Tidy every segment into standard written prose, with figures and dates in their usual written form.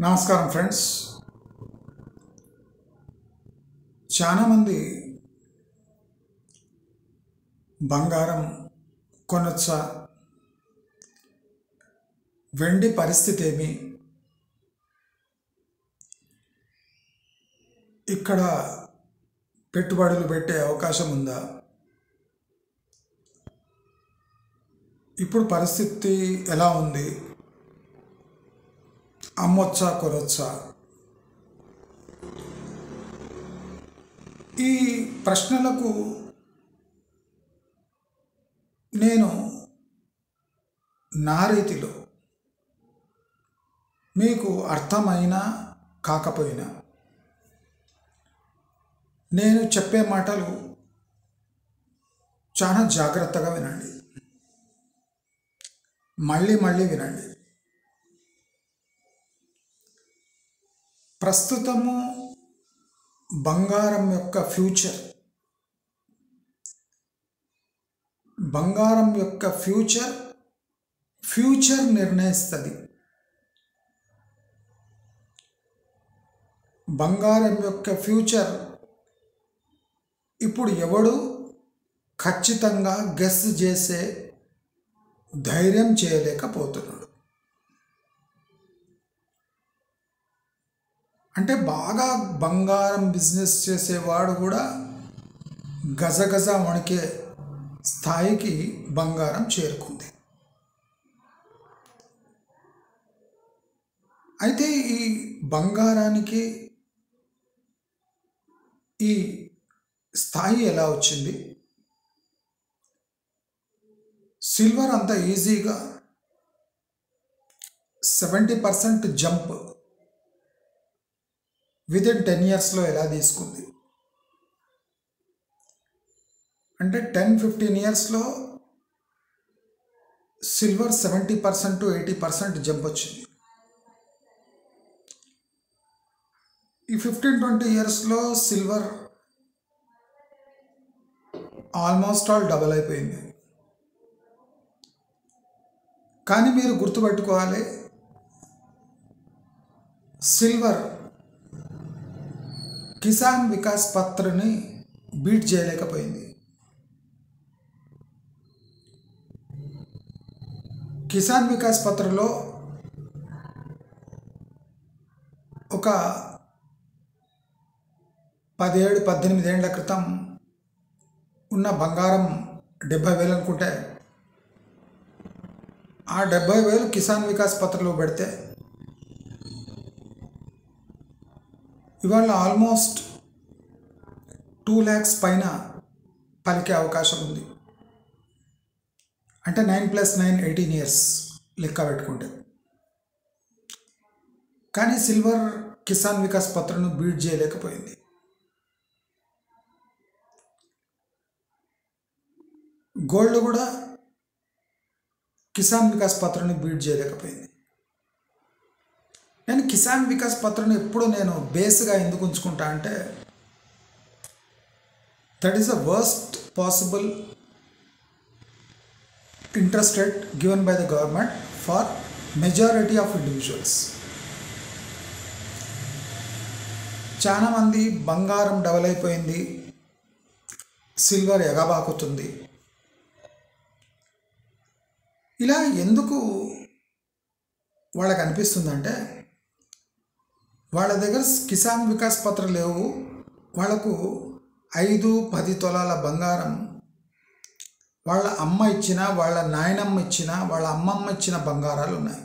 నమస్కారం ఫ్రెండ్స్. చాలామంది బంగారం కొనొచ్చా, వెండి పరిస్థితి ఏమి, ఇక్కడ పెట్టుబడులు పెట్టే అవకాశం ఉందా, ఇప్పుడు పరిస్థితి ఎలా ఉంది, అమ్మొచ్చా కొనొచ్చా, ఈ ప్రశ్నలకు నేను నా రీతిలో మీకు అర్థమైనా కాకపోయినా నేను చెప్పే మాటలు చాలా జాగ్రత్తగా వినండి, మళ్ళీ మళ్ళీ వినండి. ప్రస్తుతము బంగారం యొక్క ఫ్యూచర్ నిర్ణయిస్తుంది. బంగారం యొక్క ఫ్యూచర్ ఇప్పుడు ఎవడు ఖచ్చితంగా గెస్ చేసే ధైర్యం చేయలేకపోతున్నాడు. అంటే బాగా బంగారం బిజినెస్ చేసేవాడు కూడా గజగజ వణికే స్థాయికి బంగారం చేరుకుంది. అయితే ఈ బంగారానికి ఈ స్థాయి ఎలా వచ్చింది? సిల్వర్ అంత ఈజీగా 70% జంప్ విదిన్ 10 yearsలో ఎలా తీసుకుంది? అంటే 10-15 yearsలో సిల్వర్ 70% to 80% జంప్ వచ్చింది. ఈ 15-20 yearsలో సిల్వర్ ఆల్మోస్ట్ ఆల్ డబల్ అయిపోయింది. కానీ మీరు గుర్తుపెట్టుకోవాలి, సిల్వర్ కిసాన్ వికాస్ పత్రని బీట్ చేయలేకపోయింది. కిసాన్ వికాస్ పత్రలో ఒక 17-18 ఏళ్ల క్రితం ఉన్న బంగారం 70,000 అనుకుంటే, ఆ 70,000 కిసాన్ వికాస్ పత్రలో పెడితే ఇవాళ ఆల్మోస్ట్ 2 lakhs పైన పలికే అవకాశం ఉంది. అంటే 9+9 18 years లెక్క పెట్టుకుంటే. కానీ సిల్వర్ కిసాన్ వికాస్ పత్రను బీట్ చేయలేకపోయింది. గోల్డ్ కూడా కిసాన్ వికాస్ పత్రను బీట్ చేయలేకపోయింది. నేను కిసాన్ వికాస్ పత్రను ఎప్పుడు నేను బేస్గా ఎందుకు ఉంచుకుంటా అంటే, that is the worst possible interest rate given by the government for majority of individuals. చాలామంది బంగారం డబల్ అయిపోయింది, సిల్వర్ ఎగబాకుతుంది, ఇలా ఎందుకు వాళ్ళకి అనిపిస్తుందంటే, వాళ్ళ దగ్గర కిసాన్ వికాస్ పత్ర లేవు, వాళ్ళకు 5-10 తులాల బంగారం వాళ్ళ అమ్మ ఇచ్చిన, వాళ్ళ నాయనమ్మ ఇచ్చిన, వాళ్ళ అమ్మమ్మ ఇచ్చిన బంగారాలు ఉన్నాయి.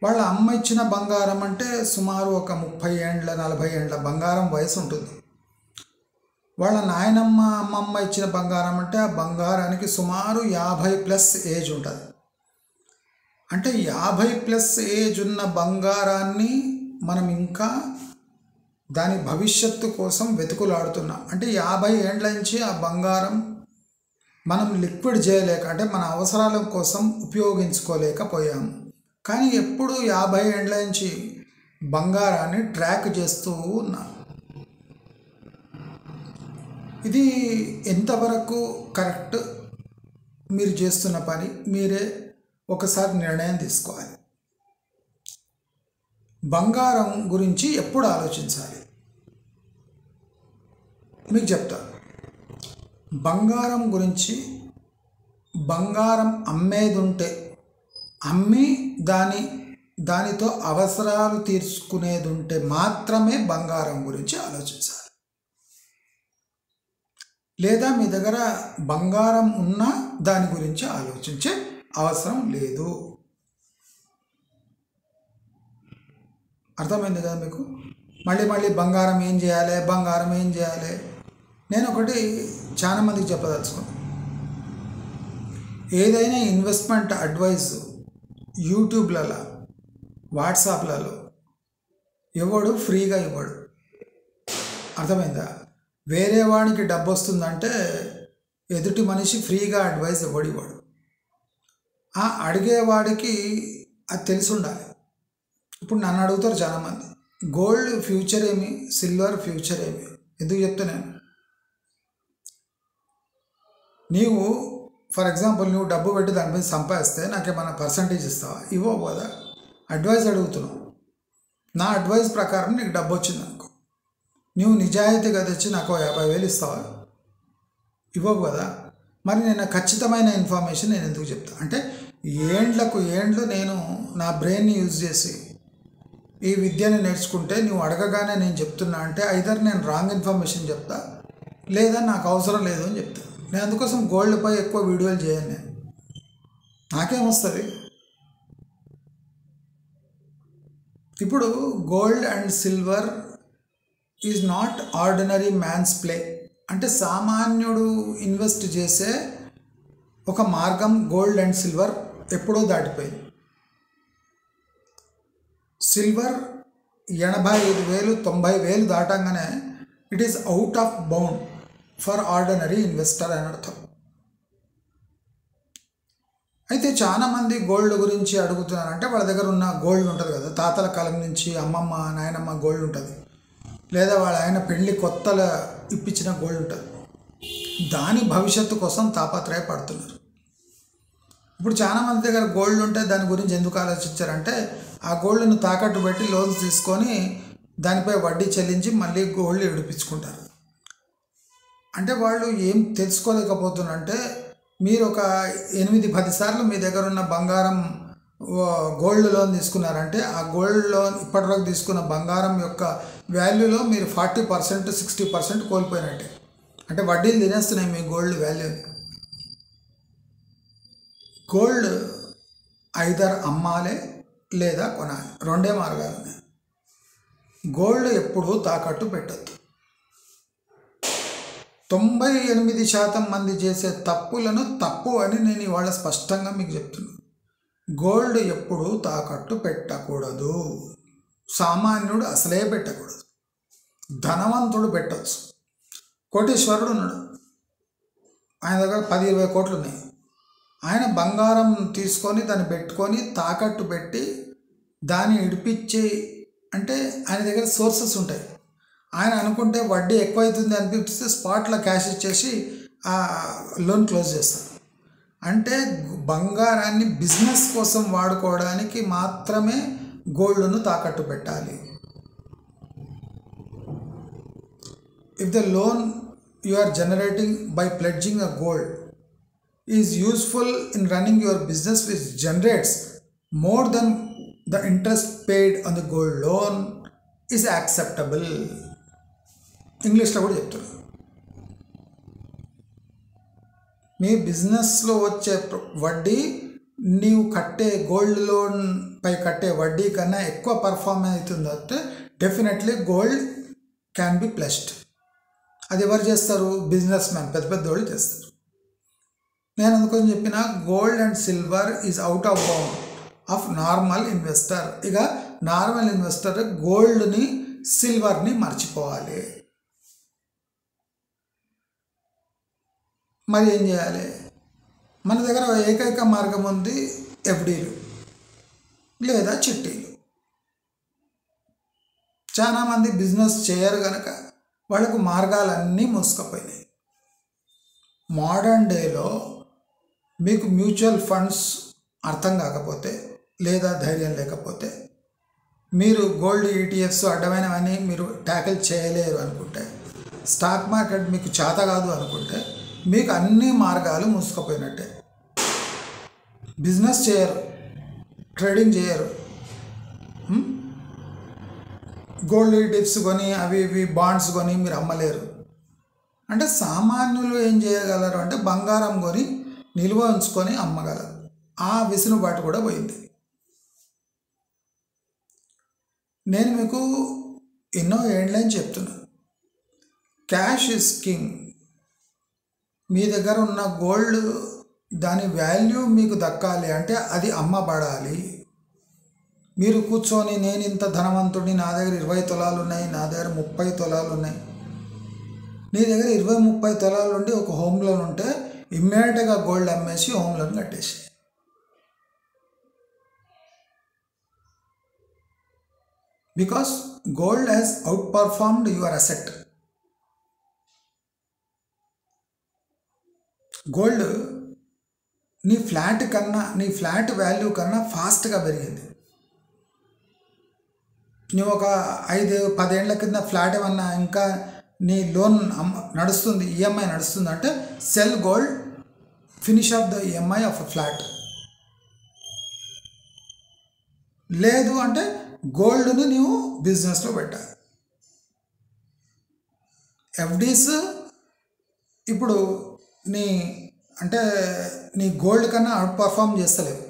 వాళ్ళ అమ్మ ఇచ్చిన బంగారం అంటే సుమారు ఒక 30 ఏండ్ల 40 ఏండ్ల బంగారం వయసు ఉంటుంది. వాళ్ళ నాయనమ్మ అమ్మమ్మ ఇచ్చిన బంగారం అంటే ఆ బంగారానికి సుమారు 50+ ఏజ్ ఉంటుంది. అంటే 50+ ఏజ్ ఉన్న బంగారాన్ని మనం ఇంకా దాని భవిష్యత్తు కోసం వెతుకులాడుతున్నాం. అంటే 50 ఏండ్ల నుంచి ఆ బంగారం మనం లిక్విడ్ చేయలేక, అంటే మన అవసరాల కోసం ఉపయోగించుకోలేకపోయాము. కానీ ఎప్పుడు 50 ఏండ్ల నుంచి బంగారాన్ని ట్రాక్ చేస్తూ ఉన్నాం. ఇది ఎంతవరకు కరెక్ట్, మీరు చేస్తున్న పని మీరే ఒకసారి నిర్ణయం తీసుకోవాలి. బంగారం గురించి ఎప్పుడు ఆలోచించాలి మీకు చెప్తాను. బంగారం గురించి, బంగారం అమ్మేది ఉంటే అమ్మి దానితో అవసరాలు తీర్చుకునేది ఉంటే మాత్రమే బంగారం గురించి ఆలోచించాలి. లేదా మీ దగ్గర బంగారం ఉన్నా దాని గురించి ఆలోచించే అవసరం లేదు. అర్థమైంది కదా మీకు? మళ్ళీ బంగారం ఏం చేయాలి. నేను ఒకటి చాలా మందికి చెప్పదలుచుకున్నాను. ఏదైనా ఇన్వెస్ట్మెంట్ అడ్వైస్ యూట్యూబ్లలో, వాట్సాప్లలో ఎవడు ఫ్రీగా ఇవ్వడు. అర్థమైందా? వేరే వాడికి డబ్బు వస్తుందంటే ఎదుటి మనిషి ఫ్రీగా అడ్వైస్ ఇవ్వడు. ఆ అడిగేవాడికి అది తెలిసి ఉండాలి. ఇప్పుడు నన్ను అడుగుతారు చాలామంది, గోల్డ్ ఫ్యూచర్ ఏమి, సిల్వర్ ఫ్యూచర్ ఏమి? ఎందుకు చెప్తున్నాను? నీవు ఫర్ ఎగ్జాంపుల్ నువ్వు డబ్బు పెట్టి దాని మీద సంపాదిస్తే నాకేమన్నా పర్సంటేజ్ ఇస్తావా? ఇవ్వవు కదా. అడ్వైస్ అడుగుతున్నావు. నా అడ్వైస్ ప్రకారం నీకు డబ్బు వచ్చింది అనుకో, నువ్వు నిజాయితీగా తెచ్చి నాకు 50,000 ఇస్తావా? ఇవ్వవు కదా. మరి నేను ఖచ్చితమైన ఇన్ఫర్మేషన్ నేను ఎందుకు చెప్తా అంటే, ఏండ్లు నేను నా బ్రెయిన్ని యూజ్ చేసి ఈ విద్యను నేర్చుకుంటే నువ్వు అడగగానే నేను చెప్తున్నా అంటే ఐదర్ నేను రాంగ్ ఇన్ఫర్మేషన్ చెప్తా, లేదా నాకు అవసరం లేదు అని చెప్తా. నేను అందుకోసం గోల్డ్పై ఎక్కువ వీడియోలు చేయను. నేను నాకేమొస్తుంది? ఇప్పుడు gold and silver is not ordinary man's play. అంటే సామాన్యుడు ఇన్వెస్ట్ చేసే ఒక మార్గం గోల్డ్ అండ్ సిల్వర్ ఎప్పుడో దాటిపోయింది. సిల్వర్ 85,000 90,000 దాటంగానే it is out of bound for ordinary investor అని అర్థం. అయితే చాలామంది గోల్డ్ గురించి అడుగుతున్నారంటే వాళ్ళ దగ్గర ఉన్న గోల్డ్ ఉంటుంది కదా, తాతల కాలం నుంచి అమ్మమ్మ నాయనమ్మ గోల్డ్ ఉంటుంది, లేదా వాళ్ళ ఆయన పెళ్ళి కొత్తలో ఇప్పించిన గోల్డ్ ఉంటుంది. దాని భవిష్యత్తు కోసం తాపత్రయపడుతున్నారు. ఇప్పుడు చాలామంది దగ్గర గోల్డ్ ఉంటే దాని గురించి ఎందుకు ఆలోచించారంటే, ఆ గోల్డ్ను తాకట్టు పెట్టి లోన్స్ తీసుకొని దానిపై వడ్డీ చెల్లించి మళ్ళీ గోల్డ్ విడిపించుకుంటారు. అంటే వాళ్ళు ఏం తెలుసుకోలేకపోతున్నారంటే, మీరు ఒక 8-10 సార్లు మీ దగ్గర ఉన్న బంగారం గోల్డ్ లోన్ తీసుకున్నారంటే ఆ గోల్డ్ లోన్ ఇప్పటివరకు తీసుకున్న బంగారం యొక్క వాల్యూలో మీరు 40% 60% కోల్పోయినట్టే. అంటే వడ్డీలు తినేస్తున్నాయి మీ గోల్డ్ వాల్యూని. గోల్డ్ ఐదర్ అమ్మాలే లేదా కొనాలి, రెండే మార్గాలు ఉన్నాయి. గోల్డ్ ఎప్పుడూ తాకట్టు పెట్టద్దు. 98% మంది చేసే తప్పులను తప్పు అని నేను ఇవాళ స్పష్టంగా మీకు చెప్తున్నాను. గోల్డ్ ఎప్పుడూ తాకట్టు పెట్టకూడదు. సామాన్యుడు అసలే పెట్టకూడదు. ధనవంతుడు పెట్టవచ్చు. కోటీశ్వరుడు ఉన్నాడు, ఆయన దగ్గర 10-20 కోట్లు ఉన్నాయి. ఆయన బంగారం తీసుకొని దాన్ని పెట్టుకొని తాకట్టు పెట్టి దాన్ని ఇడిపించి, అంటే ఆయన దగ్గర సోర్సెస్ ఉంటాయి. ఆయన అనుకుంటే వడ్డీ ఎక్కువ అవుతుంది అనిపిస్తే స్పాట్లో క్యాష్ ఇచ్చేసి ఆ లోన్ క్లోజ్ చేస్తారు. అంటే బంగారాన్ని బిజినెస్ కోసం వాడుకోవడానికి మాత్రమే గోల్డ్ను తాకట్టు పెట్టాలి. If the loan you are generating by pledging a gold is useful in running your business which generates more than the interest paid on the gold loan is acceptable. ఇంగ్లీష్లో కూడా చెప్తున్నారు. మీ బిజినెస్లో వచ్చే వడ్డీ నీవు కట్టే గోల్డ్ లోన్ పై కట్టే వడ్డీ కన్నా ఎక్కువ పర్ఫార్మ్ అవుతుందంటే definitely gold can be blessed. అది ఎవరు చేస్తారు? బిజినెస్ మ్యాన్, పెద్ద పెద్ద వాళ్ళు చేస్తారు. నేను అందుకని చెప్పిన gold and silver is out of bound of normal investor. ఇక నార్మల్ ఇన్వెస్టర్ గోల్డ్ని సిల్వర్ని మర్చిపోవాలి. మరి ఏం చేయాలి? మన దగ్గర ఏకైక మార్గం ఉంది, ఎఫ్డీలు లేదా చిట్టీలు. చాలామంది బిజినెస్ చేయరు కనుక వాళ్ళకు మార్గాలన్నీ మూసుకుపోయినాయి. మోడర్న్ డేలో మీకు మ్యూచువల్ ఫండ్స్ అర్థం కాకపోతే లేదా ధైర్యం లేకపోతే మీరు గోల్డ్ ఈటీఎఫ్స్ అడ్డమైనవన్నీ మీరు ట్యాకిల్ చేయలేరు అనుకుంటే, స్టాక్ మార్కెట్ మీకు చేత కాదు అనుకుంటే, మీకు అన్ని మార్గాలు మూసుకుపోయినట్టే. బిజినెస్ చేయరు, ట్రేడింగ్ చేయరు, గోల్డ్ ఈటీఎఫ్స్ కొని అవి ఇవి బాండ్స్ కొని మీరు అమ్మలేరు. అంటే సామాన్యులు ఏం చేయగలరు అంటే బంగారం కొని నిల్వ ఉంచుకొని అమ్మగలరు. ఆ వెసులుబాటు కూడా పోయింది. నేను మీకు ఎన్నో ఏండ్లని చెప్తున్నాను, క్యాష్ ఇస్ కింగ్. మీ దగ్గర ఉన్న గోల్డ్ దాని వాల్యూ మీకు దక్కాలి అంటే అది అమ్మబడాలి. మీరు కూర్చొని నేను ఇంత ధనవంతుడిని, నా దగ్గర 20 తులాలు ఉన్నాయి, నా దగ్గర 30 తులాలు ఉన్నాయి. నీ దగ్గర 20-30 తులాలు ఉండి ఒక హోమ్ లోన్ ఉంటే ఇమ్మీడియట్గా గోల్డ్ అమ్మేసి హోమ్ లోన్ కట్టేసి. Because gold has out performed your asset. Gold నీ ఫ్లాట్ వాల్యూ కన్నా ఫాస్ట్గా పెరిగింది. నువ్వు ఒక 5-10 ఏళ్ల కింద ఫ్లాట్ ఏమన్నా ఇంకా నీ లోన్ నడుస్తుంది, ఈఎంఐ నడుస్తుంది అంటే cell gold, finish off the EMI of a flat. లేదు అంటే గోల్డ్ను నీవు బిజినెస్లో పెట్టాలి. ఎఫ్డీస్ ఇప్పుడు నీ గోల్డ్ కన్నా అవుట్ పర్ఫామ్ చేస్తలేవు.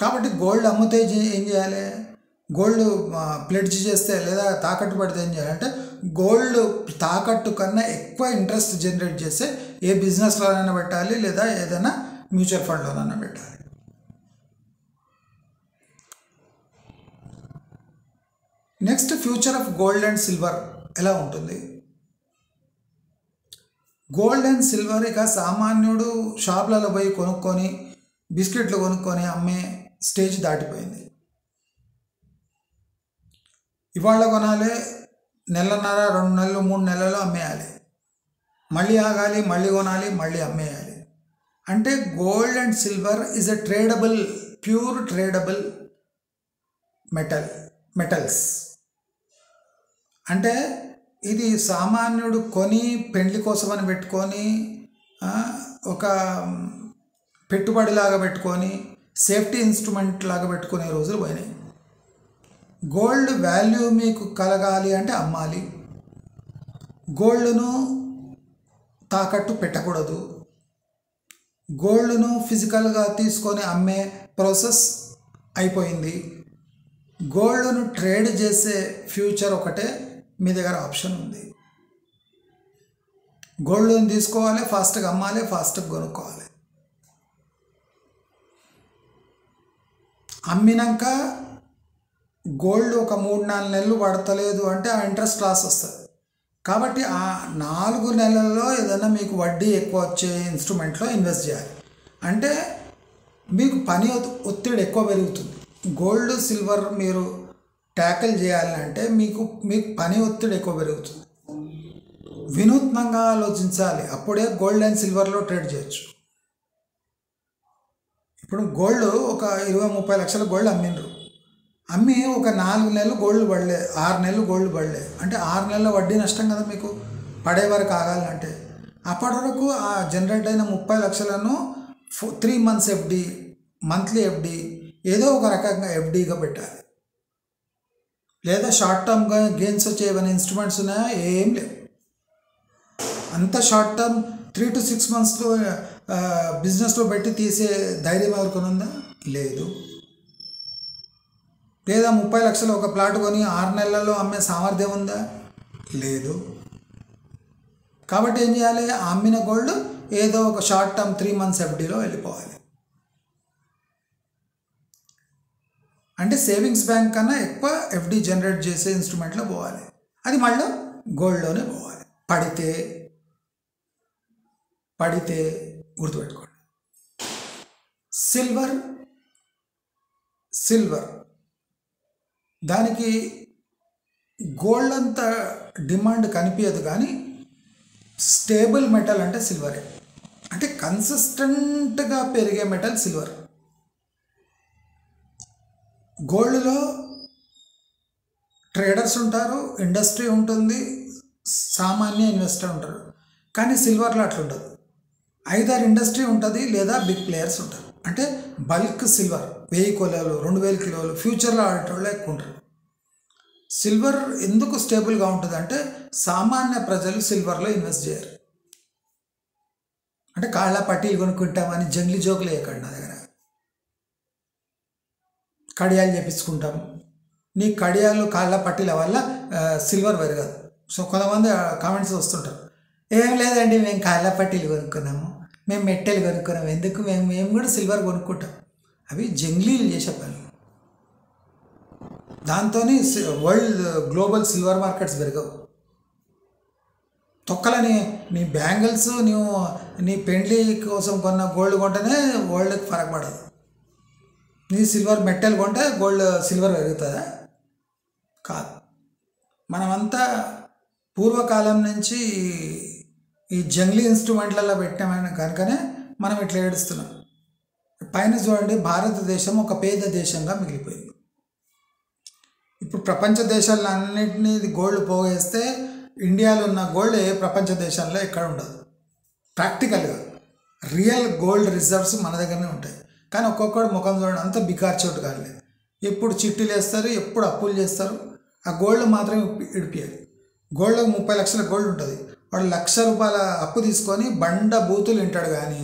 కాబట్టి గోల్డ్ అమ్మితే ఏం చేయాలి? గోల్డ్ ప్లెడ్జ్ చేస్తే లేదా తాకట్టు పడితే ఏం చేయాలంటే గోల్డ్ తాకట్టు కన్నా ఎక్కువ ఇంట్రెస్ట్ జనరేట్ చేస్తే ఏ బిజినెస్లోనైనా పెట్టాలి, లేదా ఏదైనా మ్యూచువల్ ఫండ్లోనైనా పెట్టాలి. Next, future of gold and silver ఎలా ఉంటుంది? గోల్డ్ అండ్ సిల్వర్ ఇక సామాన్యుడు షాపులలో పోయి కొనుక్కొని బిస్కెట్లు కొనుక్కొని అమ్మే స్టేజ్ దాటిపోయింది. ఇవాళ కొనాలి, నెలన్నర, 2 నెలలు, 3 నెలలు అమ్మేయాలి, మళ్ళీ ఆగాలి, మళ్ళీ కొనాలి, మళ్ళీ అమ్మేయాలి. అంటే gold and silver is a pure tradable metals. అంటే ఇది సామాన్యుడు కొని పెండ్లి కోసమని పెట్టుకొని ఒక పెట్టుబడిలాగా పెట్టుకొని సేఫ్టీ ఇన్స్ట్రుమెంట్ లాగా పెట్టుకునే రోజులు పోయినాయి. గోల్డ్ వాల్యూ మీకు కలగాలి అంటే అమ్మాలి. గోల్డ్ను తాకట్టు పెట్టకూడదు. గోల్డ్ను ఫిజికల్గా తీసుకొని అమ్మే ప్రాసెస్ అయిపోయింది. గోల్డ్ను ట్రేడ్ చేసే ఫ్యూచర్ ఒకటే మీ దగ్గర ఆప్షన్ ఉంది. గోల్డ్ని తీసుకోవాలి, ఫాస్ట్గా అమ్మాలి, ఫాస్ట్గా కొనుక్కోవాలి. అమ్మినాక గోల్డ్ ఒక 3-4 నెలలు పడతలేదు అంటే ఆ ఇంట్రెస్ట్ లాస్ వస్తుంది. కాబట్టి ఆ 4 నెలల్లో ఏదైనా మీకు వడ్డీ ఎక్కువ వచ్చే ఇన్స్ట్రుమెంట్లో ఇన్వెస్ట్ చేయాలి. అంటే మీకు పని ఒత్తిడి ఎక్కువ పెరుగుతుంది. గోల్డ్ సిల్వర్ మీరు ట్యాకిల్ చేయాలంటే మీకు పని ఒత్తిడి ఎక్కువ పెరుగుతుంది. వినూత్నంగా ఆలోచించాలి, అప్పుడే గోల్డ్ అండ్ సిల్వర్లో ట్రేడ్ చేయొచ్చు. ఇప్పుడు గోల్డ్ ఒక 20-30 లక్షల గోల్డ్ అమ్మి ఒక 4 నెలలు గోల్డ్ పడలే, 6 నెలలు గోల్డ్ పడలే అంటే 6 నెలల వడ్డీ నష్టం కదా మీకు పడే వరకు ఆగాలంటే. అప్పటి వరకు ఆ జనరేట్ అయిన 30 లక్షలను 3 months ఎఫ్డి, మంత్లీ ఎఫ్డి, ఏదో ఒక రకంగా ఎఫ్డీగా పెట్టాలి. లేదా షార్ట్ టర్మ్గా గెయిన్స్ వచ్చే ఏమైనా ఇన్స్ట్రుమెంట్స్ ఉన్నాయా? ఏం లేవు. అంత షార్ట్ టర్మ్ 3 to 6 monthsలో బిజినెస్లో పెట్టి తీసే ధైర్యం ఎవరికొని ఉందా? లేదు. లేదా 30 లక్షలు ఒక ప్లాట్ కొని 6 నెలల్లో అమ్మే సామర్థ్యం ఉందా? లేదు. కాబట్టి ఏం చేయాలి? అమ్మిన గోల్డ్ ఏదో ఒక షార్ట్ టర్మ్ 3 months ఎఫ్డీలో వెళ్ళిపోవాలి. అంటే సేవింగ్స్ బ్యాంక్ కన్నా ఎక్కువ ఎఫ్డి జనరేట్ చేసే ఇన్స్ట్రుమెంట్లో పోవాలి. అది మళ్ళీ గోల్డ్లోనే పోవాలి. పడితే గుర్తుపెట్టుకోండి. సిల్వర్ దానికి గోల్డ్ అంత డిమాండ్ కనిపించదు, కానీ స్టేబుల్ మెటల్ అంటే సిల్వరే. అంటే కన్సిస్టెంట్గా పెరిగే మెటల్ సిల్వర్. గోల్డ్లో ట్రేడర్స్ ఉంటారు, ఇండస్ట్రీ ఉంటుంది, సామాన్య ఇన్వెస్టర్ ఉంటారు. కానీ సిల్వర్లో అట్లా ఉండదు. ఐదారు ఇండస్ట్రీ ఉంటుంది లేదా బిగ్ ప్లేయర్స్ ఉంటారు. అంటే బల్క్ సిల్వర్ 1000 కిలోలు 2000 కిలోలు ఫ్యూచర్లో ఆడేటోళ్ళు ఎక్కువ ఉంటారు. సిల్వర్ ఎందుకు స్టేబుల్గా ఉంటుంది అంటే సామాన్య ప్రజలు సిల్వర్లో ఇన్వెస్ట్ చేయరు. అంటే కాళ్ళ పట్టీలు కొనుక్కుంటామని జంగ్లీ జోకులు వేయకండి. నా దగ్గర కడియాలు చేపించుకుంటాం. నీ కడియాలు కాళ్ళ పట్టీల వల్ల సిల్వర్ పెరగదు. సో కొంతమంది కామెంట్స్ వస్తుంటారు, ఏం లేదండి మేము కాళ్ళ పట్టీలు కొనుక్కున్నాము, మేము మెట్టెలు కొనుక్కున్నాము, ఎందుకు మేము కూడా సిల్వర్ కొనుక్కుంటాం. అవి జంగ్లీలు చేసే పనులు. దాంతో వరల్డ్ గ్లోబల్ సిల్వర్ మార్కెట్స్ పెరగవు. తొక్కలని నీ బ్యాంగిల్స్ నీ పెండ్లి కోసం కొన్న గోల్డ్ కొంటేనే వరల్డ్కి ఫరక్ పడదు. నీ సిల్వర్ మెట్టెలు కొంటే సిల్వర్ పెరుగుతుందా? కాదు. మనమంతా పూర్వకాలం నుంచి ఈ జంగ్లీ ఇన్స్ట్రుమెంట్లలో పెట్టామని కనుకనే మనం ఇట్లా ఏడుస్తున్నాం. పైన చూడండి, భారతదేశం ఒక పేద దేశంగా మిగిలిపోయింది. ఇప్పుడు ప్రపంచ దేశాలన్నింటినీ గోల్డ్ పోగేస్తే ఇండియాలో ఉన్న గోల్డ్ ఏ ప్రపంచ దేశాల్లో ఎక్కడ ఉండదు. ప్రాక్టికల్గా రియల్ గోల్డ్ రిజర్వ్స్ మన దగ్గరనే ఉంటాయి. కానీ ఒక్కొక్కడు ముఖం చూడండి, అంత బికార్ చోటు కానీ ఎప్పుడు చిట్టీలు వేస్తారు, ఎప్పుడు అప్పులు చేస్తారు. ఆ గోల్డ్ మాత్రం ఇడిపియాలి. గోల్డ్ 30 లక్షల గోల్డ్ ఉంటుంది. వాడు ₹1,00,000 అప్పు తీసుకొని బండ బూతులు వింటాడు కానీ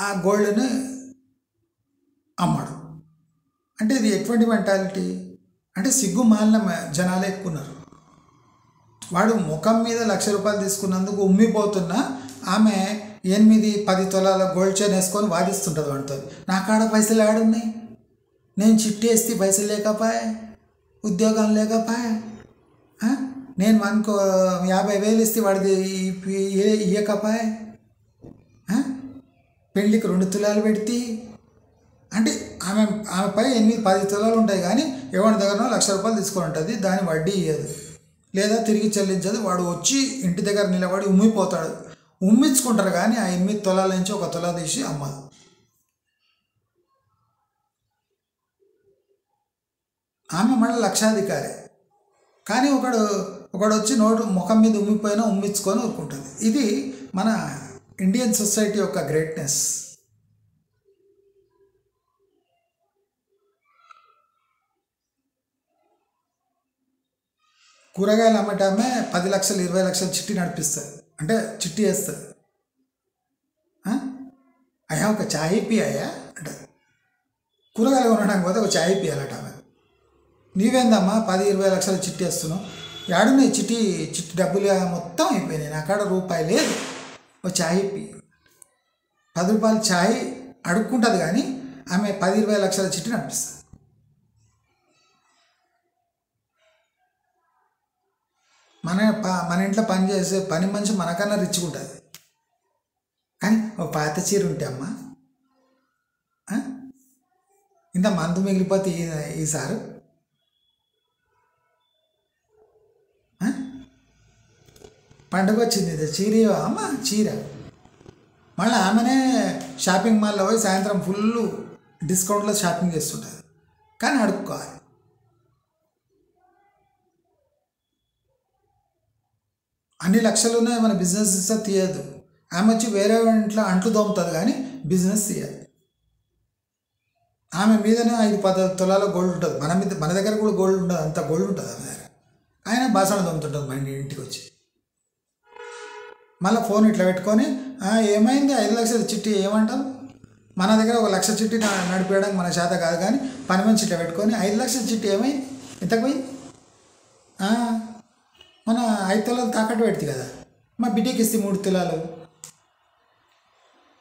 ఆ గోల్డ్ని అమ్మాడు. అంటే ఇది ఎటువంటి మెంటాలిటీ అంటే సిగ్గు మాలిన జనాలే ఎక్కువ ఉన్నారు. వాడు ముఖం మీద ₹1,00,000 తీసుకున్నందుకు ఉమ్మిపోతున్నా ఆమె 8-10 తులాల గోల్డ్ చైన్ వేసుకొని వాదిస్తుంటుంది వాడితో. నా కాడ పైసలు ఆడున్నాయి, నేను చిట్టి వేస్తే పైసలు లేకపోయా, ఉద్యోగం లేకపోయా, నేను మనకు 50,000 ఇస్తే వాడిది ఇయ్యకపోయా, పెళ్ళికి 2 తులాలు పెడితే అంటే ఆమెపై 8-10 తులాలు ఉంటాయి. కానీ ఎవరి దగ్గర ₹1,00,000 తీసుకొని ఉంటుంది, దాని వడ్డీ ఇయ్యదు లేదా తిరిగి చెల్లించదు. వాడు వచ్చి ఇంటి దగ్గర నిలబడి ఉమ్మిపోతాడు. ఉమ్మించుకుంటారు కానీ ఆ 8 తులాల నుంచి 1 తులా తీసి అమ్మదు. ఆమె మళ్ళీ లక్షాధికారి. కానీ ఒకడు వచ్చి ముఖం మీద ఉమ్మిపోయినా ఉమ్మించుకొని ఊరుకుంటుంది. ఇది మన ఇండియన్ సొసైటీ యొక్క గ్రేట్నెస్. కూరగాయలు అమ్మటమే 10 లక్షలు 20 లక్షలు చిట్టి నడిపిస్తుంది. అంటే చిట్టి వేస్తుంది. అయ్యా ఒక ఛాయ్ పియ్యా అంటే కూరగాయలు కొనడానికి పోతే ఒక ఛాయ్ పియ్యాలట ఆమె. నీవేందమ్మా 10-20 లక్షలు చిట్టి వేస్తున్నావు, ఏడున్నాయి చిట్టి డబ్బులు మొత్తం అయిపోయినాయి, నా కాడ రూపాయి లేదు, ఒక ఛాయ్ పి. ₹10 ఛాయ్ అడుక్కుంటుంది కానీ ఆమె 10-20 లక్షల చిట్టి నడిపిస్తుంది. మన ఇంట్లో పని చేసే పని మనిషి మనకన్నా రిచ్గా ఉంటుంది. కానీ ఒక పాత చీర ఉంటే అమ్మ ఇంత మందు మిగిలిపోతే ఈసారి పండుగ వచ్చింది, ఇది చీర అమ్మ చీర. మళ్ళీ ఆమెనే షాపింగ్ మాల్లో పోయి సాయంత్రం ఫుల్ డిస్కౌంట్లో షాపింగ్ చేస్తుంటుంది. కానీ అడుక్కోవాలి. అన్ని లక్షలునే మన బిజినెస్ ఇస్తే తీయదు. ఆమె వచ్చి వేరే ఇంట్లో అంట్లు దోముతుంది కానీ బిజినెస్ తీయదు. ఆమె మీదనే 5-10 తులాల గోల్డ్ ఉంటుంది. మన దగ్గర కూడా గోల్డ్ ఉంటుంది, అంత గోల్డ్ ఉంటుంది ఆమె దగ్గర. ఆయన బాసన దోముతుంటుంది మన ఇంటికి వచ్చి. మళ్ళీ ఫోన్ ఇట్లా పెట్టుకొని ఏమైంది 5 లక్షల చిట్టి ఏమంటాం. మన దగ్గర 1 లక్ష చిట్టి నడిపేయడానికి మన చేత కాదు. కానీ పని మంచి ఇట్లా పెట్టుకొని 5 లక్షల చిట్టి ఏమైంది, ఎంతకు పోయింది, మన 5 తులాలు తాకట్టు పెడితే కదా, మా బిడ్డకి ఇస్తే 3 తులాలు.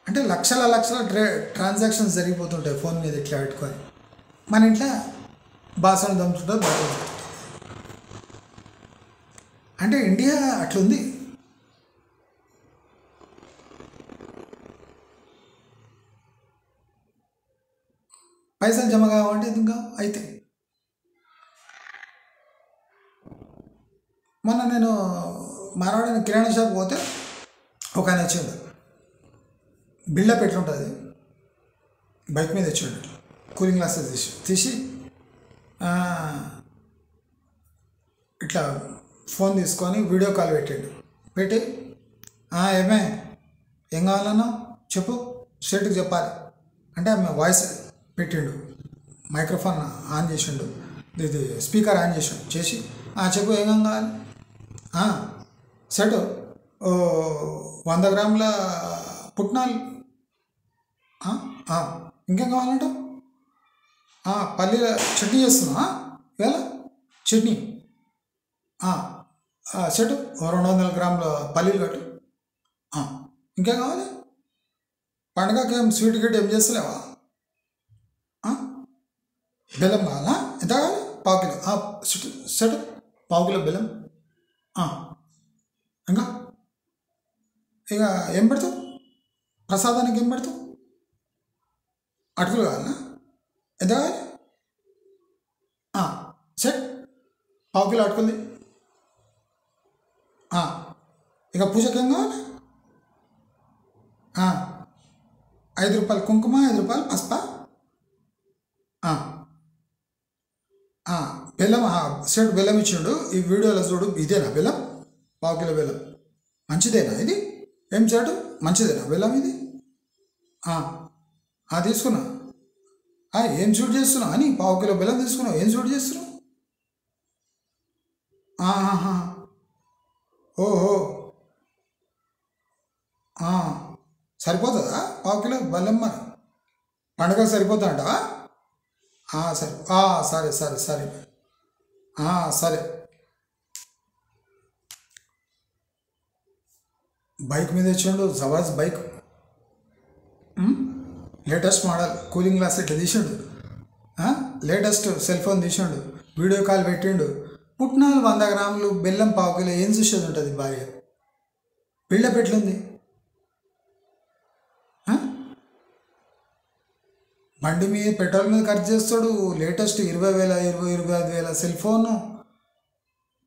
అంటే లక్షల ట్రాన్సాక్షన్స్ జరిగిపోతుంటాయి ఫోన్ మీద ఇట్లా పెట్టుకొని. మన ఇంట్లో బాసన దమ్ముతుంటారు, బాగా. అంటే ఇండియా అట్లుంది. పైసలు జమ కావాలంటే ఎందుకు అయితే. మొన్న నేను మారవాడిని కిరాణా షాప్ పోతే ఒక ఆయన వచ్చిండు, బిల్డప్ ఎట్లుంటుంది బైక్ మీద వచ్చిండు, కూలింగ్ గ్లాసెస్ తీసి ఆ, ఇట్లా ఫోన్ తీసుకొని వీడియో కాల్ పెట్టాడు. పెట్టి ఏమే ఏం కావాలన్నా చెప్పు, స్ట్రేట్కి చెప్పాలి అంటే ఆమె వాయిస్ పెట్టిండు, మైక్రోఫోన్ ఆన్ చేసిండు, ఇది స్పీకర్ ఆన్ చేసిండు, చేసి చెప్పు ఏం కావాలి. సెట్ 100 గ్రాముల పుట్నాలు, ఇంకేం కావాలంట, పల్లీల చట్నీ చేస్తున్నా ఇవాళ, చట్నీ సెట్ 200 గ్రాముల పల్లీలు కట్టు. ఇంకేం కావాలి, పండగకి ఏం స్వీట్ గిట్ ఏం చేస్తలేవా, బెల్లం కావాలా, ఎంత కావాలి, పావు కిలో సెట్, పావు కిలో బెల్లం. ఇంకా ఇక ఏం పెడతావు, ప్రసాదానికి ఏం పెడతావు, అటుకులు కావాలన్నా, ఎంత కావాలి, సెట్ పావు కిలో అటుకులది. ఇక పూజకి ఏం కావాలి, 5 రూపాయలు కుంకుమ, 5 రూపాయలు పసుప, బెల్లం సెట్ బెల్లం ఇచ్చిండు. ఈ వీడియోలో చూడు, ఇదేనా బెల్లం, పావు కిలో బెల్లం, మంచిదేనా ఇది, ఏం చేటు మంచిదేనా బెల్లం ఇది, తీసుకున్నా. ఏం షూట్ చేస్తున్నావు అని, పావు కిలో బెల్లం తీసుకున్నావు, ఏం షూట్ చేస్తున్నావు, ఓహో సరిపోతుందా పావు కిలో బెల్లం, మరి పండుగ సరిపోతా అంటావా, సరే సరే సరే సరే. బైక్ మీద వచ్చిండు, జబర్దస్త్ bike, latest model, cooling glass ఇట్లా తీసిండు, లేటెస్ట్ సెల్ ఫోన్ తీసిండు, వీడియో కాల్ పెట్టిండు. పుట్నాలు 100 గ్రాములు, బెల్లం పావు కిలో, ఏం చూసేది ఉంటుంది భార్య, బిల్డప్ ఎట్లుంది, బండి మీద పెట్రోల్ మీద ఖర్చు చేస్తాడు, లేటెస్ట్ 20,000 25,000 సెల్ ఫోన్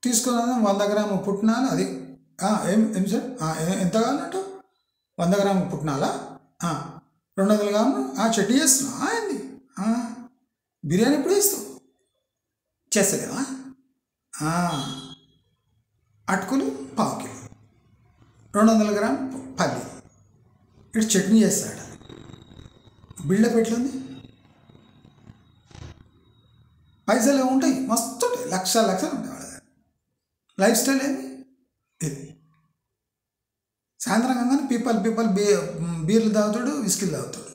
తీసుకున్నాను, 100 గ్రాము పుట్నాలు, అది ఏం సార్ ఎంత కావాలంట, 100 గ్రాము పుట్నాలా, 200 గ్రాములు చట్నీ చేస్తున్నా ఏంది, బిర్యానీ ఎప్పుడు చేస్తావు, చేస్తలేవా, అటుకులు పావు కిలో, 200 గ్రాము పల్లి, ఇటు చట్నీ చేస్తాడు, బిల్డప్ ఎట్లుంది, పైసలు ఉంటాయి, మస్తు ఉంటాయి, లక్షలు ఉంటాయి వాళ్ళ దగ్గర, లైఫ్ స్టైల్ ఏమి ఇది. సాయంత్రం కాగానే పీపల్ బీర్లు తాగుతాడు, విస్కీలు తాగుతాడు.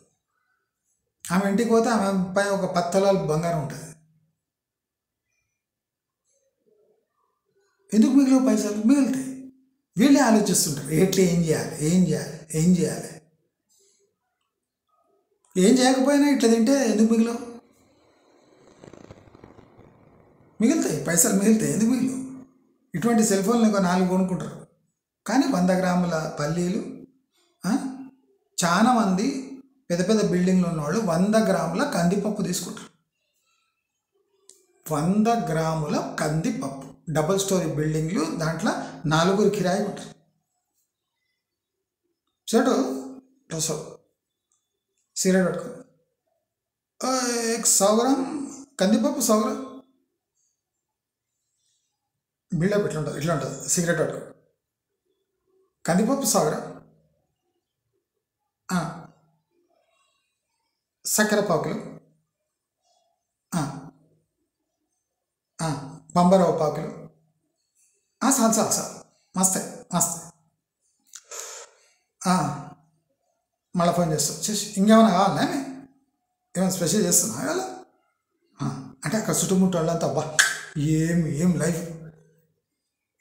ఆమె ఇంటికి పోతే ఆమె పై ఒక 10 తులాలు బంగారం ఉంటుంది. ఎందుకు మిగిలిన పైసలు మిగులుతాయి, వీళ్ళే ఆలోచిస్తుంటారు, ఎట్లా ఏం చేయాలి. ఏం చేయకపోయినా ఇట్లా తింటే ఎందుకు మిగులుతాయి, పైసలు మిగులుతాయి, ఎందుకు మిగిలిన. ఇటువంటి సెల్ ఫోన్లు ఇంకో 4 కొనుక్కుంటారు, కానీ 100 గ్రాముల పల్లీలు, చాలామంది పెద్ద పెద్ద బిల్డింగ్లు ఉన్నవాళ్ళు 100 గ్రాముల కందిపప్పు తీసుకుంటారు, 100 గ్రాముల కందిపప్పు, డబుల్ స్టోరీ బిల్డింగ్లు, దాంట్లో 4 కిరాయి ఉంటారు. చెడు రసం సిగరెట్ పెట్టుకో, 100 గ్రామ్ కందిపప్పు, 100 గ్రామ్ బిల్డప్ ఇట్లా ఉంటుంది, సిగరెట్ పెట్టుకో, కందిపప్పు 100 గ్రామ్, చక్కెర పావు కిలో, బంబరవ పావు కిలో, చాలు మస్తే. మళ్ళీ ఫోన్ చేస్తావు, చేసి ఇంకేమైనా కావాలా, ఏమైనా స్పెషల్ చేస్తున్నా కదా అంటే అక్కడ చుట్టుముట్టు వాళ్ళంతా అబ్బా ఏం లైఫ్.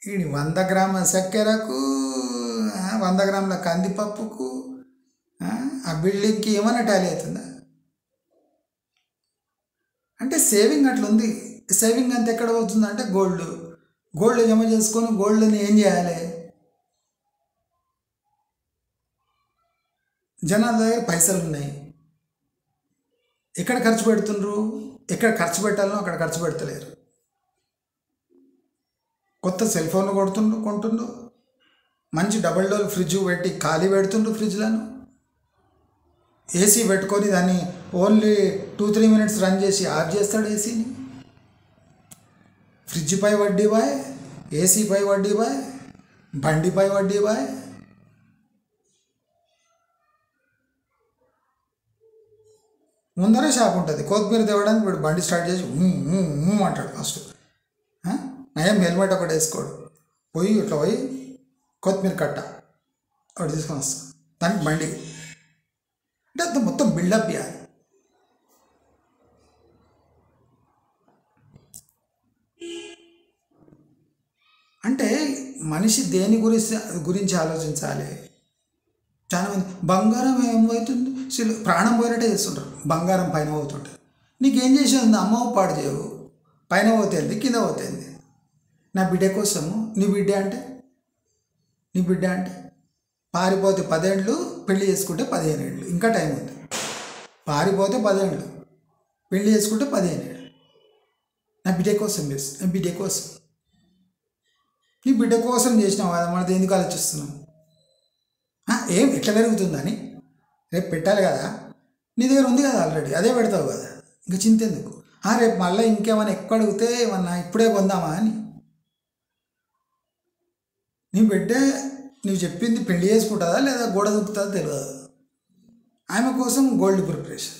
ఈ 100 గ్రాముల చక్కెరకు, 100 గ్రాముల కందిపప్పుకు, ఆ బిల్డింగ్కి ఏమైనా టాలీ అవుతుందా అంటే సేవింగ్ అట్లుంది. సేవింగ్ అంతా ఎక్కడ అవుతుందంటే గోల్డ్ జమ చేసుకొని గోల్డ్ని ఏం చేయాలి, జనాల దగ్గర పైసలు ఉన్నాయి, ఎక్కడ ఖర్చు పెడుతుండ్రు, ఎక్కడ ఖర్చు పెట్టాలనో అక్కడ ఖర్చు పెడతలేరు. కొత్త సెల్ ఫోన్లు కొంటుండ్రు, మంచి డబుల్ డోర్ ఫ్రిడ్జ్ పెట్టి ఖాళీ పెడుతుండ్రు, ఫ్రిడ్జ్లను ఏసీ పెట్టుకొని దాన్ని ఓన్లీ 2-3 మినిట్స్ రన్ చేసి ఆఫ్ చేస్తాడు ఏసీని. ఫ్రిడ్జ్పై వడ్డీ బాయ్, ఏసీపై వడ్డీ బాయ్, బండిపై వడ్డీ బాయ్. ముందరే షాప్ ఉంటుంది, కొత్తిమీర తేవడానికి వీడు బండి స్టార్ట్ చేసి అంటాడు ఫస్ట్. నయం హెల్మెట్ ఒకటి వేసుకోడు, పోయి ఇట్లా పోయి కొత్తిమీర కట్ట ఒకటి తీసుకొని వస్తాడు దానికి బండి. అంటే అంత మొత్తం బిల్డప్ చేయాలి. అంటే మనిషి దేని గురించి ఆలోచించాలి. చాలామంది బంగారం ఏమవుతుంది, ప్రాణం పోయినట్టే చేస్తుంటారు. బంగారం పైన పోతుంటారు. నీకేం చేసేది, అమ్మ పాడు చేయవు, పైన పోతేంది కింద పోతేంది. నా బిడ్డ కోసము, నీ బిడ్డ అంటే పారిపోతే 10 ఏళ్ళు, పెళ్లి చేసుకుంటే 15 ఏళ్ళు, ఇంకా టైం ఉంది. పారిపోతే 10 ఏళ్ళు, పెళ్లి చేసుకుంటే 15 ఏళ్ళు. నా బిడ్డ కోసం చేస్తుంది, నా బిడ్డ కోసం. నీ బిడ్డ కోసం చేసినావు కదా, మనది ఎందుకు ఆలోచిస్తున్నావు? ఏం ఎట్లా పెరుగుతుందని రేపు పెట్టాలి కదా, నీ దగ్గర ఉంది కదా ఆల్రెడీ, అదే పెడతావు కదా, ఇంకా చింత ఎందుకు? రేపు మళ్ళీ ఇంకేమైనా ఎక్కువ అడిగితే ఏమన్నా ఇప్పుడే కొందామా అని. నీ బిడ్డ నువ్వు చెప్పింది పెళ్లి చేసుకుంటుందా లేదా గోడ దూకుతుందా తెలియదు. ఆమె కోసం గోల్డ్ ప్రిపరేషన్.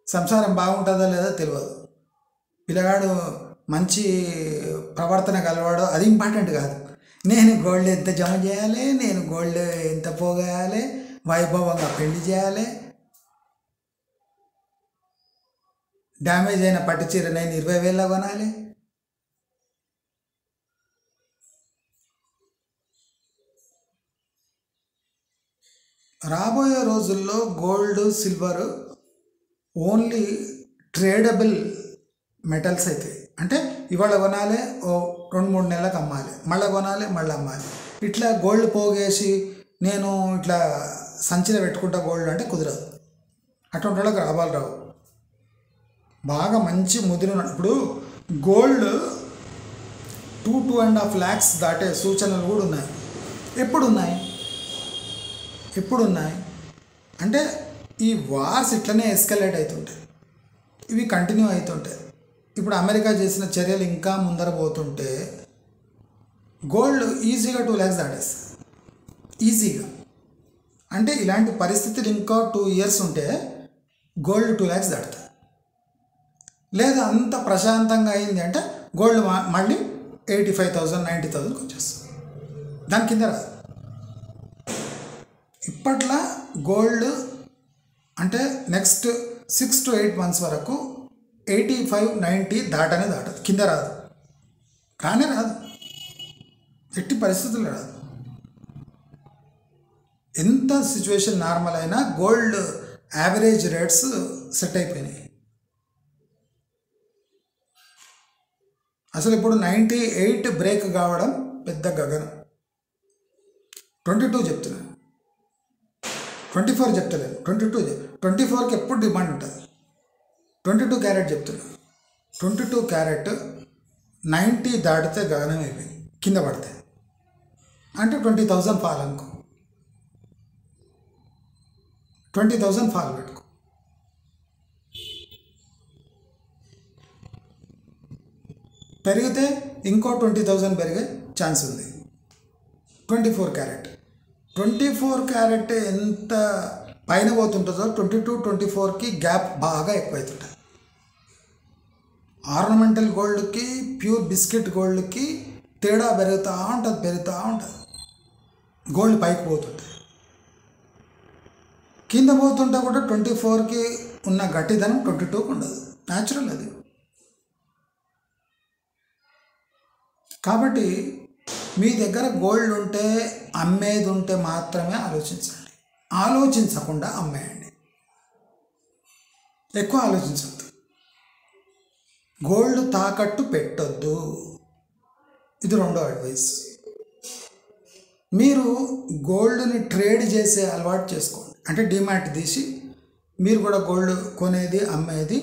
సంసారం బాగుంటుందా లేదా తెలియదు. పిల్లగాడు మంచి ప్రవర్తన కలవాడు, అది ఇంపార్టెంట్ కాదు. నేను గోల్డ్ ఎంత జమ చేయాలి, నేను గోల్డ్ ఎంత పోగేయాలి, వైభవంగా పెళ్లి చేయాలి, డ్యామేజ్ అయిన పట్టు చీర నేను 20,000 కొనాలి. రాబోయే రోజుల్లో gold, silver only tradable metals అవుతాయి. అంటే ఇవాళ కొనాలి, ఓ 2-3 నెలలకు అమ్మాలి, మళ్ళీ కొనాలి, మళ్ళీ అమ్మాలి. ఇట్లా గోల్డ్ పోగేసి నేను ఇట్లా సంచిలో పెట్టుకుంటా గోల్డ్ అంటే కుదరదు. అటువంటి వాళ్ళకి లాభాలు రావు. బాగా మంచి ముదిరిన ఇప్పుడు గోల్డ్ 2-2.5 lakhs దాటే సూచనలు కూడా ఉన్నాయి. ఎప్పుడున్నాయి అంటే ఈ వార్స్ ఇట్లనే ఎస్కలేట్ అవుతుంటాయి, ఇవి కంటిన్యూ అవుతుంటాయి. ఇప్పుడు అమెరికా చేసిన చర్యలు ఇంకా ముందర పోతుంటే గోల్డ్ ఈజీగా 2 lakhs దాటేస్తుంది, ఈజీగా. అంటే ఇలాంటి పరిస్థితులు ఇంకా 2 years ఉంటే గోల్డ్ 2 lakhs దాటుతుంది. లేదా అంత ప్రశాంతంగా అయింది అంటే గోల్డ్ మళ్ళీ 85,000 90,000కి వచ్చేస్తుంది, దాని కింద రాదు. ఇప్పట్లో గోల్డ్ అంటే నెక్స్ట్ 6 to 8 months వరకు 85-90 దాటదు, కింద రాదు, కానీ రాదు, ఎట్టి పరిస్థితుల్లో రాదు. ఎంత సిచ్యువేషన్ నార్మల్ అయినా గోల్డ్ యావరేజ్ రేట్స్ సెట్ అయిపోయినాయి. అసలు ఇప్పుడు 98 బ్రేక్ కావడం పెద్ద గగనం. 22 చెప్తున్నాను, 24 చెప్తలేదు, 24కి ఎప్పుడు డిమాండ్ ఉంటుంది. 22 క్యారెట్ చెప్తున్నాను. 22 క్యారెట్ 90 దాటితే గగనం అయిపోయింది, కింద పడితే. అంటే 20,000 ఫాల్ అనుకో, 20,000 ఫాల్ పెట్టుకో. పెరిగితే ఇంకో 20,000 పెరిగే ఛాన్స్ ఉంది. 24 క్యారెట్ ఎంత పైన పోతుంటుందో 22-24కి గ్యాప్ బాగా ఎక్కువవుతుంటుంది. ఆర్నమెంటల్ గోల్డ్కి ప్యూర్ బిస్కెట్ గోల్డ్కి తేడా పెరుగుతూ ఉంటుంది. గోల్డ్ పైకి పోతుంటుంది, కింద పోతుంటే కూడా 24కి ఉన్న గట్టిదనం 22కి ఉండదు, న్యాచురల్ అది. కాబట్టి మీ దగ్గర గోల్డ్ ఉంటే, అమ్మేది ఉంటే మాత్రమే ఆలోచించండి, ఆలోచించకుండా అమ్మేయండి. ఎక్కువ ఆలోచించద్దు. గోల్డ్ తాకట్టు పెట్టొద్దు, ఇది 2వ అడ్వైస్. మీరు గోల్డ్ని ట్రేడ్ చేసే అలవాటు చేసుకోండి. అంటే డిమాట్ తీసి మీరు కూడా గోల్డ్ కొనేది అమ్మేది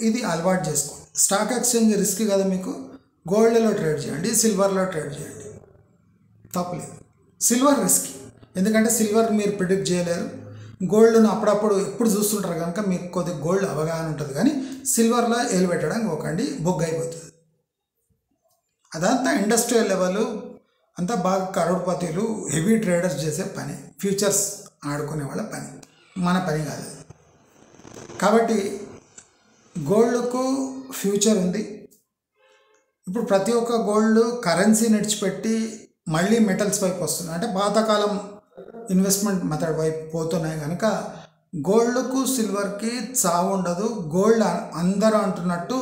ఇది అలవాటు చేసుకోండి. స్టాక్ ఎక్స్చేంజ్ రిస్క్ కదా మీకు, గోల్డ్లో ట్రేడ్ చేయండి, సిల్వర్లో ట్రేడ్ చేయండి, తప్పలేదు. సిల్వర్ రిస్క్, ఎందుకంటే సిల్వర్ మీరు ప్రిడిక్ట్ చేయలేరు, గోల్డ్ను అప్పుడప్పుడు ఎప్పుడు చూస్తుంటారు కనుక మీకు కొద్దిగా గోల్డ్ అవగాహన ఉంటుంది, కానీ సిల్వర్లో ఏలు పెట్టడానికి పోకండి, బొగ్గు అయిపోతుంది. అదంతా ఇండస్ట్రియల్ లెవెల్ అంతా బాగా కరోడ్పతిలు హెవీ ట్రేడర్స్ చేసే పని, ఫ్యూచర్స్ ఆడుకునే వాళ్ళ పని, మన పని కాదు. కాబట్టి గోల్డ్కు ఫ్యూచర్ ఉంది. ఇప్పుడు ప్రతి ఒక్క గోల్డ్ కరెన్సీ నడిచిపెట్టి మళ్ళీ మెటల్స్ వైపు వస్తుంది, అంటే పాతకాలం ఇన్వెస్ట్మెంట్ మెథడ్ వైపు పోతున్నాయి కనుక గోల్డ్కు సిల్వర్కి చావు ఉండదు. గోల్డ్ అందరూ అంటున్నట్టు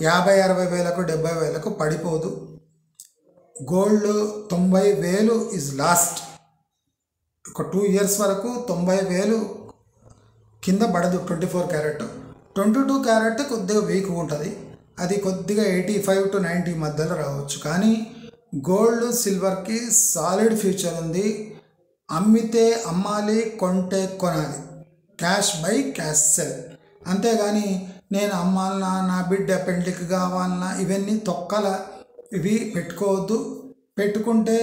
50-60 వేలకు 70 వేలకు పడిపోదు. Gold 90,000 is lost. ఒక 2 years వరకు 90,000 కింద పడదు. 24 క్యారెట్, 22 క్యారెట్ కొద్దిగా వీక్గా ఉంటుంది, అది కొద్దిగా 85 to 90 మధ్యలో రావచ్చు. కానీ గోల్డ్ సిల్వర్కి సాలిడ్ ఫ్యూచర్ ఉంది. అమ్మితే అమ్మాలి, కొంటే కొనాలి, క్యాష్ బై క్యాష్ సెల్. అంతేగాని నేను అమ్మాలన్నా, నా బిడ్డ పెండ్లికి కావాలన్నా, ఇవన్నీ తొక్కల, ఇవి పెట్టుకోవద్దు. పెట్టుకుంటే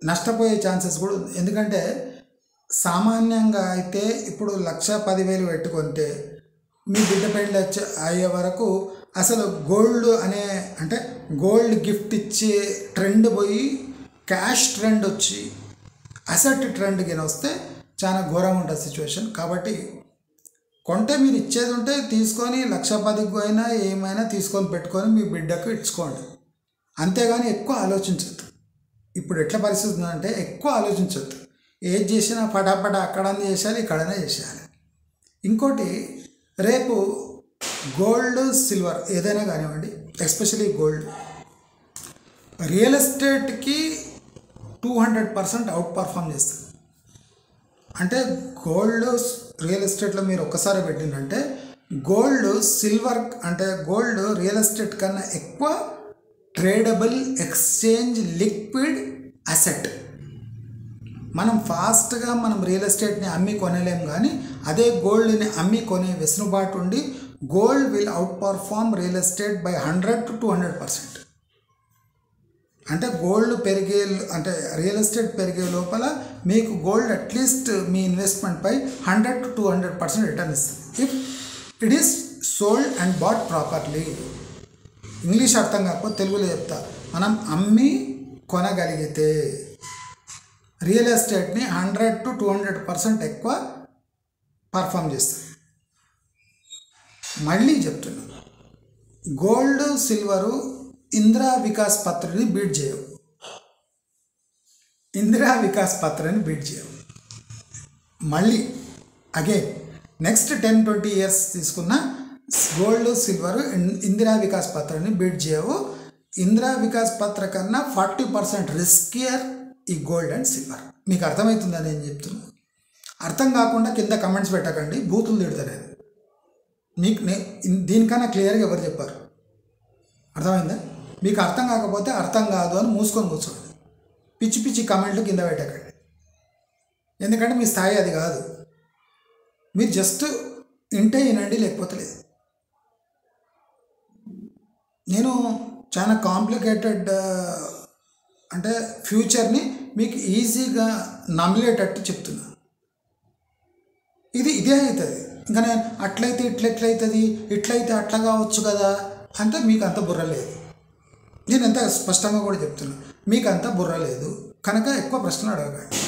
నష్టపోయే ఛాన్సెస్ కూడా ఉంది. ఎందుకంటే సామాన్యంగా అయితే ఇప్పుడు 1,10,000 పెట్టుకుంటే మీ బిడ్డ పెళ్ళి అయ్యే వరకు అసలు గోల్డ్ అనే అంటే గోల్డ్ గిఫ్ట్ ఇచ్చే ట్రెండ్ పోయి క్యాష్ ట్రెండ్ వచ్చి అసెట్ ట్రెండ్కి వస్తే చాలా ఘోరంగా ఉంటుంది సిచ్యువేషన్. కాబట్టి కొంటే మీరు ఇచ్చేది ఉంటే తీసుకొని 1,10,000 అయినా ఏమైనా తీసుకొని పెట్టుకొని మీ బిడ్డకు ఇచ్చుకోండి, అంతేగాని ఎక్కువ ఆలోచించద్దు. ఇప్పుడు ఎట్లా పరిస్థితి ఉందంటే ఎక్కువ ఆలోచించద్దు, ఏది చేసినా పటాపట అక్కడనే చేసేయాలి, ఇక్కడనే చేసేయాలి. ఇంకోటి, రేపు గోల్డ్ సిల్వర్ ఏదైనా కానివ్వండి, ఎస్పెషలీ గోల్డ్ రియల్ ఎస్టేట్కి 200% అవుట్ పర్ఫామ్ చేస్తుంది. అంటే గోల్డ్ రియల్ ఎస్టేట్లో మీరు ఒక్కసారి పెట్టిందంటే గోల్డ్ సిల్వర్ అంటే గోల్డ్ రియల్ ఎస్టేట్ కన్నా ఎక్కువ ట్రేడబుల్, ఎక్స్చేంజ్, లిక్విడ్ అసెట్. మనం ఫాస్ట్గా మనం రియల్ ఎస్టేట్ని అమ్మి కొనలేం, కానీ అదే గోల్డ్ని అమ్మి కొనే వెసులుబాటు ఉండి gold will out perform real estate by 100 to 200%. అంటే గోల్డ్ పెరిగే అంటే రియల్ ఎస్టేట్ పెరిగే లోపల మీకు గోల్డ్ అట్లీస్ట్ మీ ఇన్వెస్ట్మెంట్ పై 100 to 200% రిటర్న్ ఇస్తుంది, if it is sold and bought properly. English అర్థం కాకపోతే తెలుగులో చెప్తా. మనం అమ్మి కొనగలిగితే రియల్ ఎస్టేట్ని 100 to 200% ఎక్కువ పర్ఫామ్ చేస్తుంది. మళ్ళీ చెప్తున్నా, గోల్డ్ సిల్వరు ఇందిరా వికాస్ పత్రని బీట్ చేయవు, ఇందిరా వికాస్ పత్రని బీట్ చేయవు. మళ్ళీ అగైన్ నెక్స్ట్ 10-20 years తీసుకున్న గోల్డ్ సిల్వర్ ఇందిరా వికాస్ పత్రని బీట్ చేయవు. ఇందిరా వికాస్ పత్ర కన్నా 40% రిస్కియర్ ఈ గోల్డ్ అండ్ సిల్వర్. మీకు అర్థమవుతుందని నేను చెప్తున్నాను. అర్థం కాకుండా కింద కమెంట్స్ పెట్టకండి, బూతులు తిడతారు. మీకు దీనికన్నా క్లియర్గా ఎవరు చెప్పారు? అర్థమైందా? మీకు అర్థం కాకపోతే అర్థం కాదు అని మూసుకొని కూర్చోండి, పిచ్చి పిచ్చి కమెంట్లు కింద పెట్టకండి. ఎందుకంటే మీ స్థాయి అది కాదు. మీరు జస్ట్ ఇంటే వినండి, లేకపోతే లేదు. నేను చాలా కాంప్లికేటెడ్ అంటే ఫ్యూచర్ని మీకు ఈజీగా నమ్మలేటట్టు చెప్తున్నా. ఇదే అవుతుంది. ఇంకా నేను అట్లయితే ఇట్లెట్లయితుంది, ఇట్లయితే అట్లా కావచ్చు కదా అంటే మీకు అంత బుర్ర లేదు. నేను ఎంత స్పష్టంగా కూడా చెప్తున్నా, మీకు అంత బుర్ర లేదు కనుక ఎక్కువ ప్రశ్నలు అడగండి.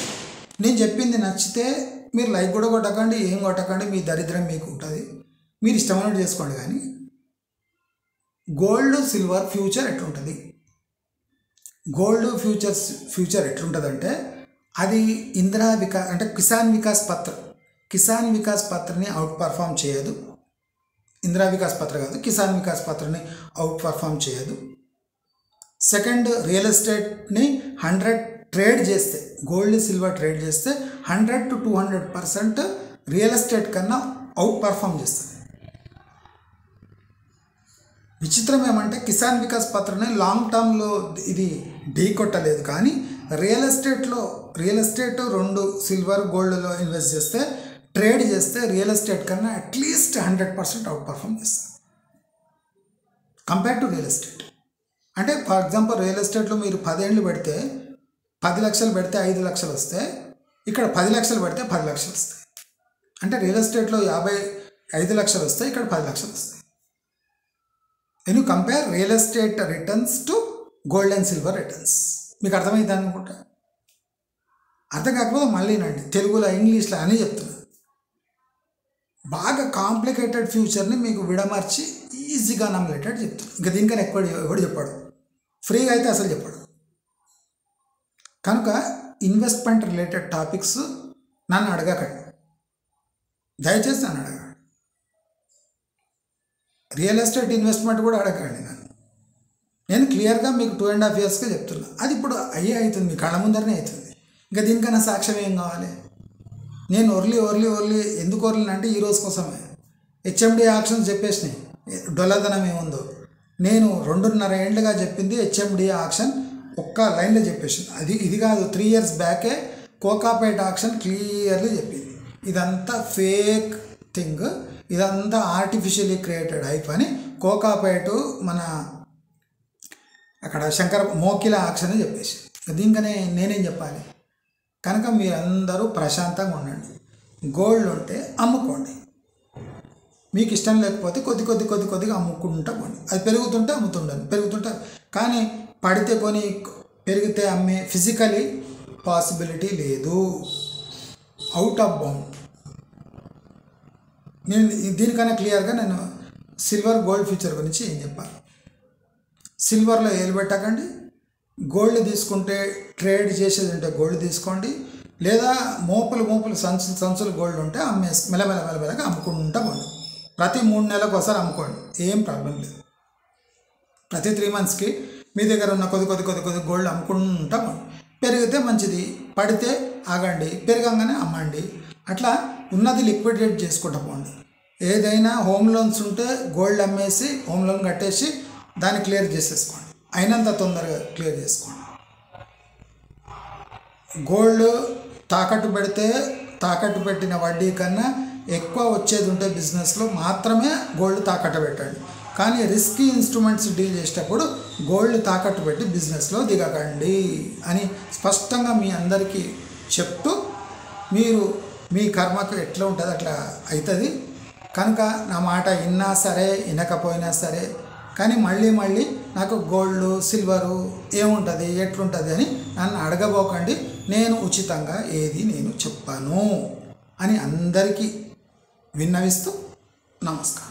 నేను చెప్పింది నచ్చితే మీరు లైక్ కూడా కొట్టకండి, ఏం కొట్టకండి, మీ దరిద్రం మీకు ఉంటుంది, మీరు ఇష్టమైనట్టు చేసుకోండి. కానీ గోల్డ్ సిల్వర్ ఫ్యూచర్ ఎట్లుంటుంది? గోల్డ్ ఫ్యూచర్ ఎట్లుంటుందంటే అది ఇందిరా వికాస్ అంటే కిసాన్ వికాస్ పత్రని అవుట్ పర్ఫామ్ చేయదు. ఇందిరా వికాస్ పత్ర కాదు, కిసాన్ వికాస్ పత్రని అవుట్ పర్ఫామ్ చేయదు. సెకండ్, రియల్ ఎస్టేట్ని 100 ట్రేడ్ చేస్తే, గోల్డ్ సిల్వర్ ట్రేడ్ చేస్తే 100 to 200% రియల్ ఎస్టేట్ కన్నా అవుట్ పర్ఫామ్ చేస్తుంది. విచిత్రం ఏమంటే కిసాన్ వికాస్ పత్రని లాంగ్ టర్మ్లో ఇది ఢీ కొట్టలేదు, కానీ రియల్ ఎస్టేట్ 2 సిల్వర్ గోల్డ్లో ఇన్వెస్ట్ చేస్తే, ట్రేడ్ చేస్తే రియల్ ఎస్టేట్ కన్నా అట్లీస్ట్ 100% అవుట్ పర్ఫామ్ చేస్తుంది కంపేర్ టు రియల్ ఎస్టేట్. అంటే ఫర్ ఎగ్జాంపుల్ రియల్ ఎస్టేట్లో మీరు 10 ఏళ్ళు పెడితే 10 లక్షలు పెడితే 5 లక్షలు వస్తాయి, ఇక్కడ 10 లక్షలు పెడితే 10 లక్షలు వస్తాయి. అంటే రియల్ ఎస్టేట్లో 55 లక్షలు వస్తాయి, ఇక్కడ 10 లక్షలు వస్తాయి. When you compare real estate returns to gold and silver returns. మీకు అర్థమైంది అనుకుంటా. అర్థం కాకపోతే మళ్ళీనండి తెలుగులో ఇంగ్లీష్లో అని చెప్తున్నా. బాగా కాంప్లికేటెడ్ ఫ్యూచర్ని మీకు విడమర్చి ఈజీగా నమ్మలేటట్టు చెప్తాను. ఇంకా దీనికన్నా ఎక్కువ ఎవడు చెప్పాడు, ఫ్రీగా అయితే అసలు చెప్పాడు. కనుక ఇన్వెస్ట్మెంట్ రిలేటెడ్ టాపిక్స్ నన్ను అడగకండి, దయచేసి నన్ను అడగండి. రియల్ ఎస్టేట్ ఇన్వెస్ట్మెంట్ కూడా అడగండి నన్ను. నేను క్లియర్గా మీకు 2.5 yearsగా చెప్తున్నా. అది ఇప్పుడు అవుతుంది, మీ కళ్ళ ముందరనే అవుతుంది. ఇంకా దీనికన్నా సాక్ష్యం ఏం కావాలి? నేను ఒర్లి ఎందుకు ఒర్లినంటే ఈ రోజు కోసమే. హెచ్ఎండి ఆక్షన్స్ చెప్పేసినాయి, డొల్లదనం ఏముందో. నేను 2.5 ఏళ్ళుగా చెప్పింది హెచ్ఎండి ఆక్షన్ ఒక్క లైన్లో చెప్పేసింది. ఇది కాదు, 3 years బ్యాకే కోకాపేట ఆక్షన్ క్లియర్లీ చెప్పింది. ఇదంతా ఫేక్ థింగ్, ఇదంతా ఆర్టిఫిషియలీ క్రియేటెడ్ హైప్ అని కోకాపేట మన అక్కడ శంకర మోకిల ఆక్షన్ చెప్పేసి. దీనికనే నేనేం చెప్పాలి? కనుక మీరందరూ ప్రశాంతంగా ఉండండి. గోల్డ్ ఉంటే అమ్ముకోండి, మీకు ఇష్టం లేకపోతే కొద్దిగా అమ్ముకుంటా పోండి. అది పెరుగుతుంటే అమ్ముతుండండి, పెరుగుతుంటే. కానీ పడితే కొని పెరిగితే అమ్మే ఫిజికలీ పాసిబిలిటీ లేదు, అవుట్ ఆఫ్ బౌండ్. నేను దీనికన్నా క్లియర్గా నేను సిల్వర్ గోల్డ్ ఫ్యూచర్ గురించి ఏం చెప్పాలి. సిల్వర్లో ఏలు పెట్టకండి, గోల్డ్ తీసుకుంటే ట్రేడ్ చేసేది ఉంటే గోల్డ్ తీసుకోండి, లేదా మోపులు సంచులు గోల్డ్ ఉంటే మెల్లమెల్లగా అమ్ముకుంటా పోండి. ప్రతి 3 నెలలకు ఒకసారి అమ్ముకోండి, ఏం ప్రాబ్లం లేదు. ప్రతి 3 monthsకి మీ దగ్గర ఉన్న కొద్ది గోల్డ్ అమ్ముకుంటా పోండి. పెరిగితే మంచిది, పడితే ఆగండి, పెరగంగానే అమ్మండి. అట్లా ఉన్నది లిక్విడేట్ చేసుకుంటా పోండి. ఏదైనా హోమ్ లోన్స్ ఉంటే గోల్డ్ అమ్మేసి హోమ్ లోన్ కట్టేసి దాన్ని క్లియర్ చేసేసుకోండి, అయినంత తొందరగా క్లియర్ చేసుకోండి. గోల్డ్ తాకట్టు పెట్టిన వడ్డీ కన్నా ఎక్కువ వచ్చేది ఉంటే బిజినెస్లో మాత్రమే గోల్డ్ తాకట్టు పెట్టండి. కానీ రిస్కీ ఇన్స్ట్రుమెంట్స్ డీల్ చేసేటప్పుడు గోల్డ్ తాకట్టు పెట్టి బిజినెస్లో దిగకండి అని స్పష్టంగా మీ అందరికీ చెప్తూ, మీరు మీ కర్మకు ఎట్లా ఉంటుంది అట్లా అవుతుంది. కనుక నా మాట విన్నా సరే వినకపోయినా సరే, కానీ మళ్ళీ నాకు గోల్డ్ సిల్వరు ఏముంటుంది ఎట్లుంటుంది అని నన్ను అడగబోకండి. నేను ఉచితంగా ఏది నేను చెప్పాను అని అందరికీ విన్నవిస్తూ నమస్కారం.